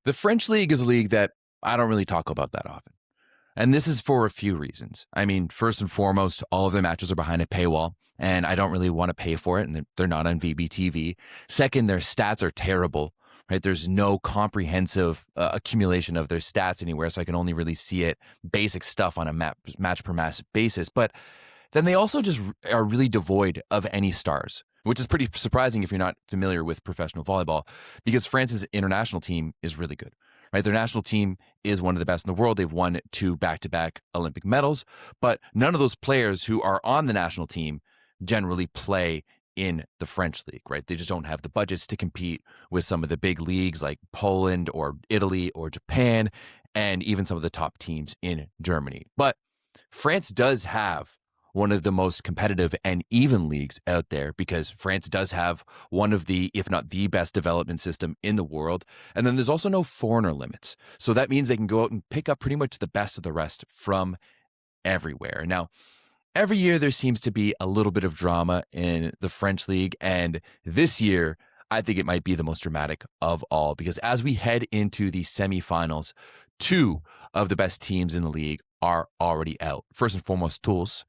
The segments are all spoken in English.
The French league is a league that I don't really talk about that often. And this is for a few reasons. I mean, first and foremost, all of their matches are behind a paywall, and I don't really want to pay for it, and they're not on VBTV. Second, their stats are terrible, right? There's no comprehensive accumulation of their stats anywhere, so I can only really see it, basic stuff on a match per match basis. But then they also just are really devoid of any stars, which is pretty surprising if you're not familiar with professional volleyball, because France's international team is really good, right? Their national team is one of the best in the world. They've won 2 back-to-back Olympic medals, but none of those players who are on the national team generally play in the French league, right? They just don't have the budgets to compete with some of the big leagues like Poland or Italy or Japan, and even some of the top teams in Germany. But France does have one of the most competitive and even leagues out there, because France does have one of the, if not the best development system in the world. And then there's also no foreigner limits. So that means they can go out and pick up pretty much the best of the rest from everywhere. Now, every year there seems to be a little bit of drama in the French league. And this year, I think it might be the most dramatic of all, because as we head into the semifinals, 2 of the best teams in the league are already out. First and foremost, Tours,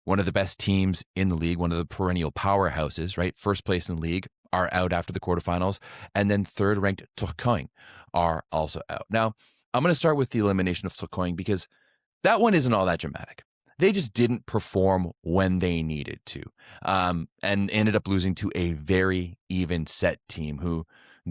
one of the best teams in the league, one of the perennial powerhouses, right? First place in the league, are out after the quarterfinals. And then third-ranked Tourcoing are also out. Now, I'm going to start with the elimination of Tourcoing, because that one isn't all that dramatic. They just didn't perform when they needed to, and ended up losing to a very even set team who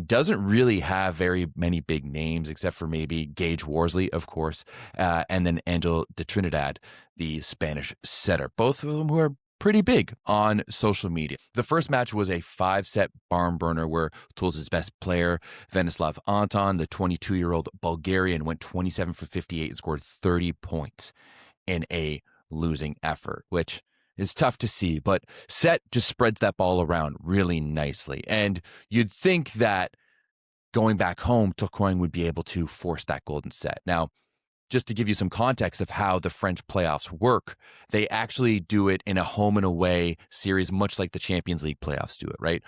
doesn't really have very many big names, except for maybe Gage Worsley, of course, and then Angel de Trinidad, the Spanish setter, both of them who are pretty big on social media. The first match was a 5-set barn burner where Toul's best player, Venislav Anton, the 22-year-old Bulgarian, went 27 for 58 and scored 30 points in a losing effort, which is tough to see, but Set just spreads that ball around really nicely. And you'd think that going back home, Tourcoing would be able to force that golden set. Now, just to give you some context of how the French playoffs work, they actually do it in a home and away series, much like the Champions League playoffs do it, right?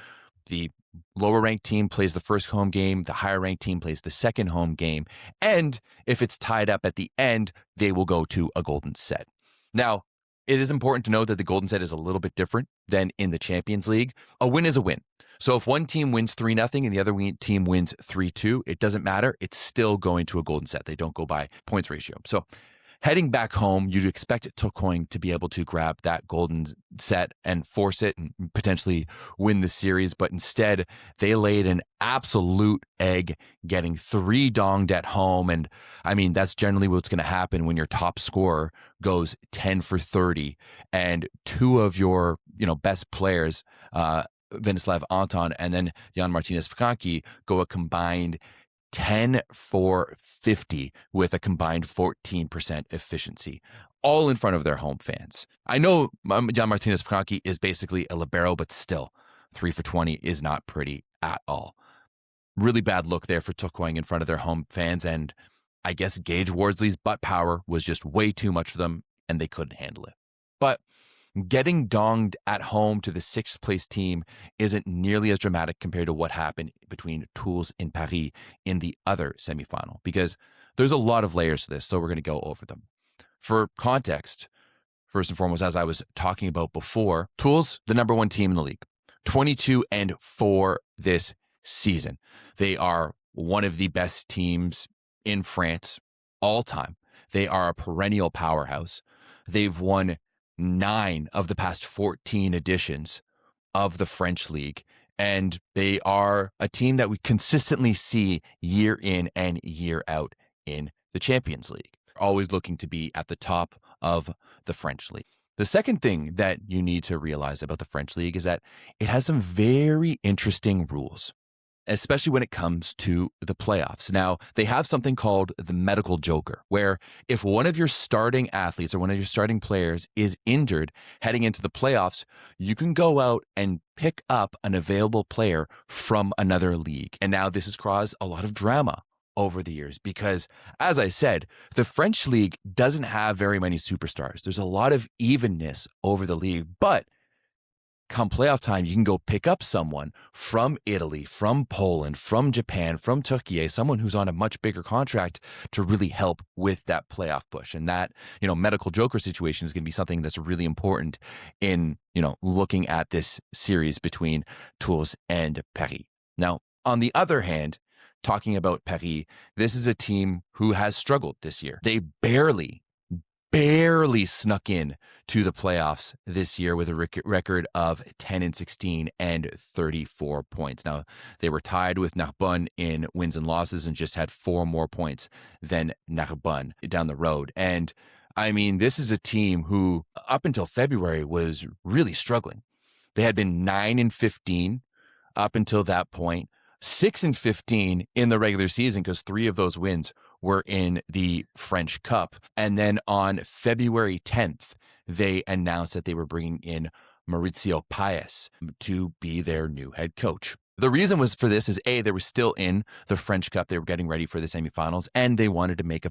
The lower ranked team plays the first home game, the higher ranked team plays the second home game, and if it's tied up at the end, they will go to a golden set. Now, it is important to note that the golden set is a little bit different than in the Champions League. A win is a win. So if one team wins 3-0 and the other team wins 3-2, it doesn't matter. It's still going to a golden set. They don't go by points ratio. So heading back home, you'd expect Tourcoing to be able to grab that golden set and force it and potentially win the series. But instead, they laid an absolute egg, getting 3 donged at home. And I mean, that's generally what's going to happen when your top scorer goes 10 for 30 and 2 of your best players, Venislav Anton and then Jan Martinez Franchi, go a combined 10 for 50 with a combined 14% efficiency, all in front of their home fans. I know Jan Martinez Franchi is basically a libero, but still, 3 for 20 is not pretty at all. Really bad look there for Tourcoing in front of their home fans, and I guess Gage Worsley's butt power was just way too much for them, and they couldn't handle it. But getting donged at home to the 6th place team isn't nearly as dramatic compared to what happened between Tours and Paris in the other semifinal, because there's a lot of layers to this, so we're going to go over them. For context, first and foremost, as I was talking about before, Tours, the number 1 team in the league, 22-4 this season. They are one of the best teams in France all time. They are a perennial powerhouse. They've won 9 of the past 14 editions of the French league. And they are a team that we consistently see year in and year out in the Champions League, always looking to be at the top of the French league. The second thing that you need to realize about the French league is that it has some very interesting rules, especially when it comes to the playoffs. Now, they have something called the medical joker, where if one of your starting athletes or one of your starting players is injured heading into the playoffs, you can go out and pick up an available player from another league. And now this has caused a lot of drama over the years because, as I said, the French league doesn't have very many superstars. There's a lot of evenness over the league, but come playoff time, you can go pick up someone from Italy, from Poland, from Japan, from Turkey, someone who's on a much bigger contract to really help with that playoff push. And that, medical joker situation is going to be something that's really important in, looking at this series between Tours and Paris. Now, on the other hand, talking about Paris, this is a team who has struggled this year. They barely snuck in to the playoffs this year with a record of 10-16 and 34 points. Now, they were tied with Narbonne in wins and losses and just had 4 more points than Narbonne down the road. And I mean, this is a team who up until February was really struggling. They had been 9-15 up until that point, 6-15 in the regular season because 3 of those wins were in the French Cup. And then on February 10th, they announced that they were bringing in Maurizio Paes to be their new head coach. The reason was for this is they were still in the French Cup. They were getting ready for the semifinals, and they wanted to make a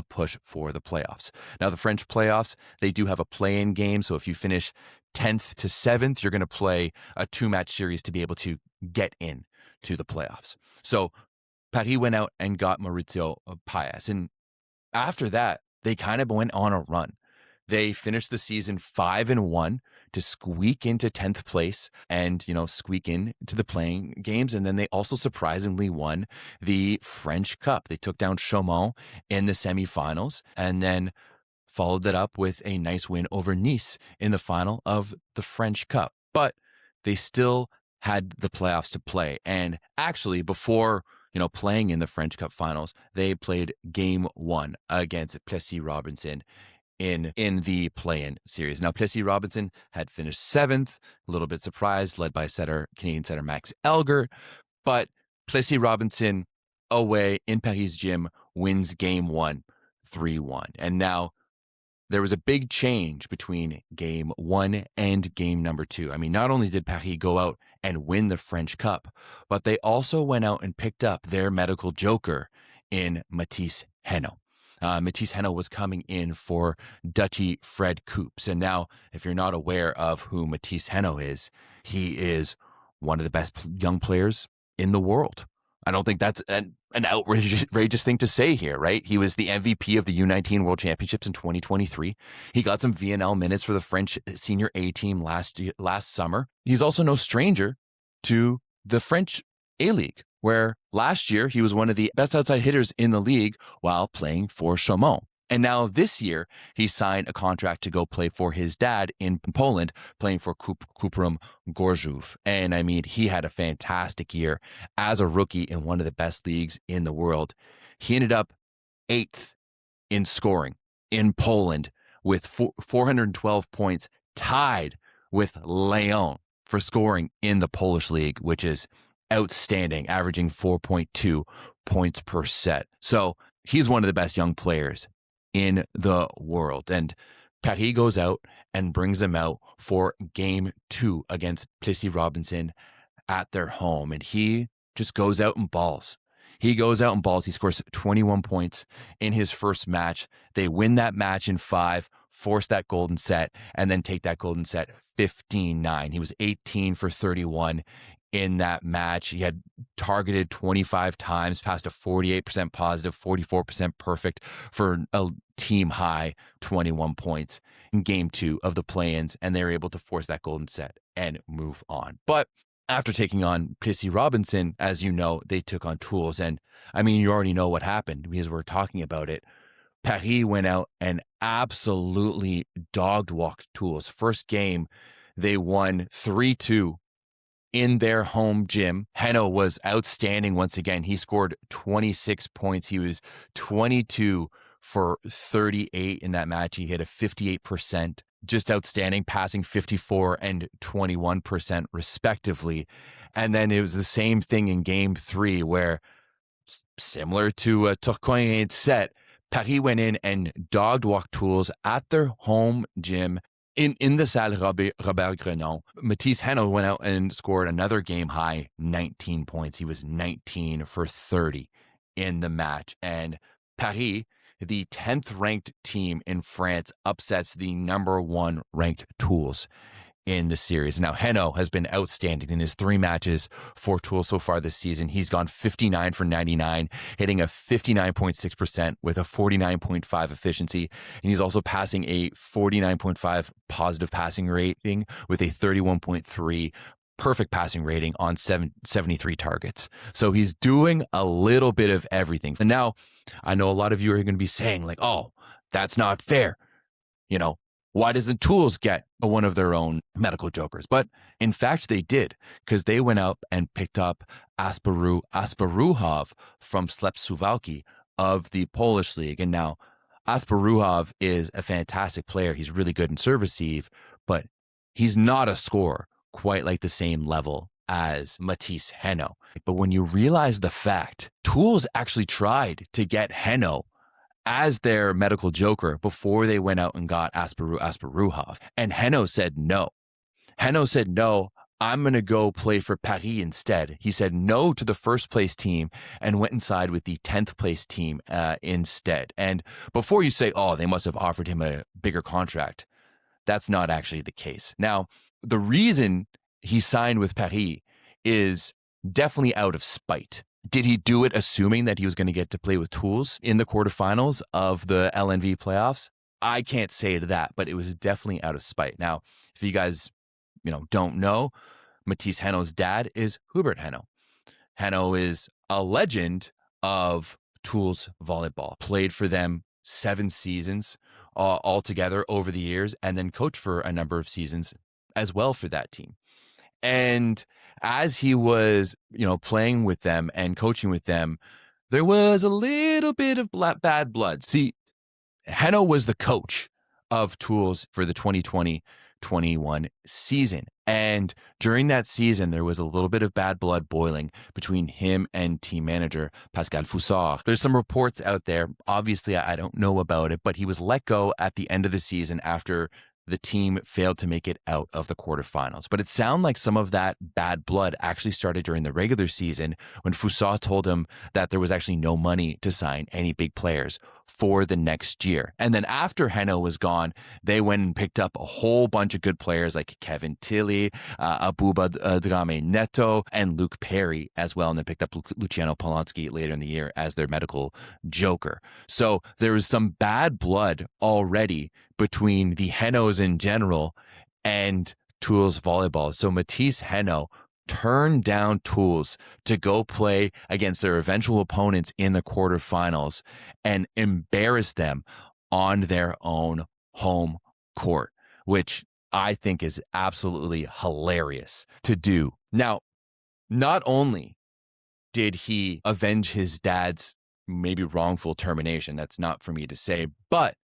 push for the playoffs. Now, the French playoffs, they do have a play-in game. So if you finish 10th to 7th, you're going to play a 2-match series to be able to get in to the playoffs. So Paris went out and got Maurizio Paes. And after that, they kind of went on a run. They finished the season 5-1 to squeak into 10th place and, squeak into the playing games. And then they also surprisingly won the French Cup. They took down Chaumont in the semifinals and then followed that up with a nice win over Nice in the final of the French Cup. But they still had the playoffs to play. And actually, before playing in the French Cup finals, they played game 1 against Plessis Robinson in the play-in series. Now, Plessis Robinson had finished 7th, a little bit surprised, led by Canadian setter Max Elgert, but Plessis Robinson away in Paris gym wins game 1, 3-1. And now there was a big change between game 1 and game number 2. I mean, not only did Paris go out and win the French Cup, but they also went out and picked up their medical joker in Mathis Henno. Mathis Henno was coming in for Dutchy Fred Coops. And now, if you're not aware of who Mathis Henno is, he is one of the best young players in the world. I don't think that's an outrageous thing to say here, right? He was the MVP of the U19 World Championships in 2023. He got some VNL minutes for the French Senior A team last summer. He's also no stranger to the French A-League, where last year he was one of the best outside hitters in the league while playing for Chaumont. And now this year, he signed a contract to go play for his dad in Poland, playing for Kuprum Gorzów. And I mean, he had a fantastic year as a rookie in one of the best leagues in the world. He ended up 8th in scoring in Poland with 412 points, tied with Leon for scoring in the Polish league, which is outstanding, averaging 4.2 points per set. So he's one of the best young players in the world. And Paris goes out and brings him out for game 2 against Plessis Robinson at their home. And he just goes out and balls. He scores 21 points in his first match. They win that match in 5, force that golden set, and then take that golden set 15-9. He was 18 for 31 in that match. He had targeted 25 times, passed a 48% positive, 44% perfect for a team high 21 points in game 2 of the play-ins, and they were able to force that golden set and move on. But after taking on Plessis Robinson, as you know, they took on Tours. And I mean, you already know what happened because we're talking about it. Paris went out and absolutely dog-walked Tours. First game, they won 3-2 in their home gym. Henno was outstanding once again. He scored 26 points. He was 22 for 38 in that match. He hit a 58%, just outstanding, passing 54 and 21% respectively. And then it was the same thing in game 3 where, similar to a Tourcoing set, Paris went in and dog-walked Tours at their home gym in the Salle Robert Grenon. Mathis Henno went out and scored another game high 19 points. He was 19 for 30 in the match. And Paris, the 10th ranked team in France, upsets the number 1 ranked Tours in the series. Now, Henno has been outstanding in his 3 matches for Tours so far this season. He's gone 59 for 99, hitting a 59.6% with a 49.5 efficiency. And he's also passing a 49.5 positive passing rating with a 31.3 perfect passing rating on 73 targets. So he's doing a little bit of everything. And now I know a lot of you are going to be saying like, oh, that's not fair. You know, why doesn't Tours get one of their own medical jokers? But in fact, they did, because they went out and picked up Asparuhov from Slep Suwałki of the Polish league. And now Asparuhov is a fantastic player. He's really good in serve receive, but he's not a scorer quite like the same level as Mathis Henno. But when you realize the fact, Tours actually tried to get Henno as their medical joker before they went out and got Asparuhov. And Henno said no. Henno said, no, I'm going to go play for Paris instead. He said no to the first place team and went inside with the 10th place team instead. And before you say, oh, they must have offered him a bigger contract, that's not actually the case. Now, the reason he signed with Paris is definitely out of spite. Did he do it assuming that he was going to get to play with Tours in the quarterfinals of the LNV playoffs? I can't say to that, but it was definitely out of spite. Now, if you guys, don't know, Mathis Henno's dad is Hubert Henno. Henno is a legend of Tours volleyball. Played for them 7 seasons altogether over the years, and then coached for a number of seasons as well for that team. And as he was, playing with them and coaching with them, there was a little bit of bad blood. See, Henno was the coach of Tours for the 2020-21 season. And during that season, there was a little bit of bad blood boiling between him and team manager Pascal Foussard. There's some reports out there. Obviously, I don't know about it, but he was let go at the end of the season after the team failed to make it out of the quarterfinals. But it sounded like some of that bad blood actually started during the regular season when Foussard told him that there was actually no money to sign any big players for the next year. And then after Henno was gone, they went and picked up a whole bunch of good players like Kevin Tilly, Abuba Drame Neto, and Luke Perry as well. And then picked up Luciano Polonsky later in the year as their medical joker. So there was some bad blood already between the Hennos in general and Tours volleyball. So Mathis Henno turned down Tours to go play against their eventual opponents in the quarterfinals and embarrass them on their own home court, which I think is absolutely hilarious to do. Now, not only did he avenge his dad's maybe wrongful termination, that's not for me to say, but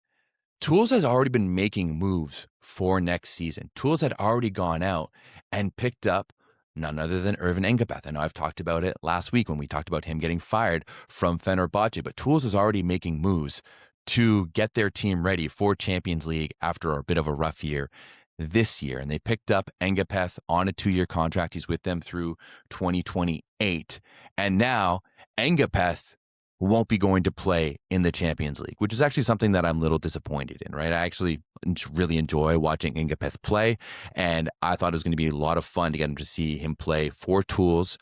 Tours has already been making moves for next season. Tours had already gone out and picked up none other than Irvin Engapeth. I know I've talked about it last week when we talked about him getting fired from Fenerbahce, but Tours is already making moves to get their team ready for Champions League after a bit of a rough year this year. And they picked up Engapeth on a 2-year contract. He's with them through 2028. And now Engapeth won't be going to play in the Champions League, which is actually something that I'm a little disappointed in, right? I actually really enjoy watching Engapeth play, and I thought it was going to be a lot of fun to get him to see him play for Tours,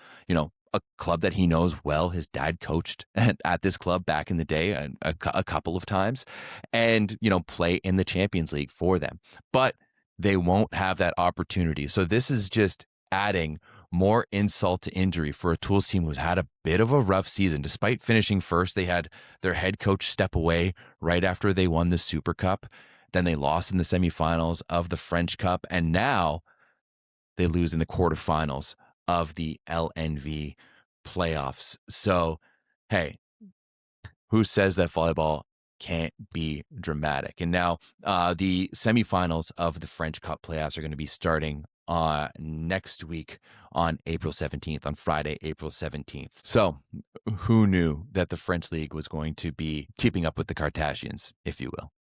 a club that he knows well. His dad coached at this club back in the day a couple of times, and, play in the Champions League for them. But they won't have that opportunity. So this is just adding more insult to injury for a Tours team who's had a bit of a rough season. Despite finishing first, they had their head coach step away right after they won the Super Cup. Then they lost in the semifinals of the French Cup, and now they lose in the quarterfinals of the LNV playoffs. So, hey, who says that volleyball can't be dramatic? And now the semifinals of the French Cup playoffs are going to be starting next week on April 17th, on Friday, April 17th. So who knew that the French League was going to be keeping up with the Kardashians, if you will?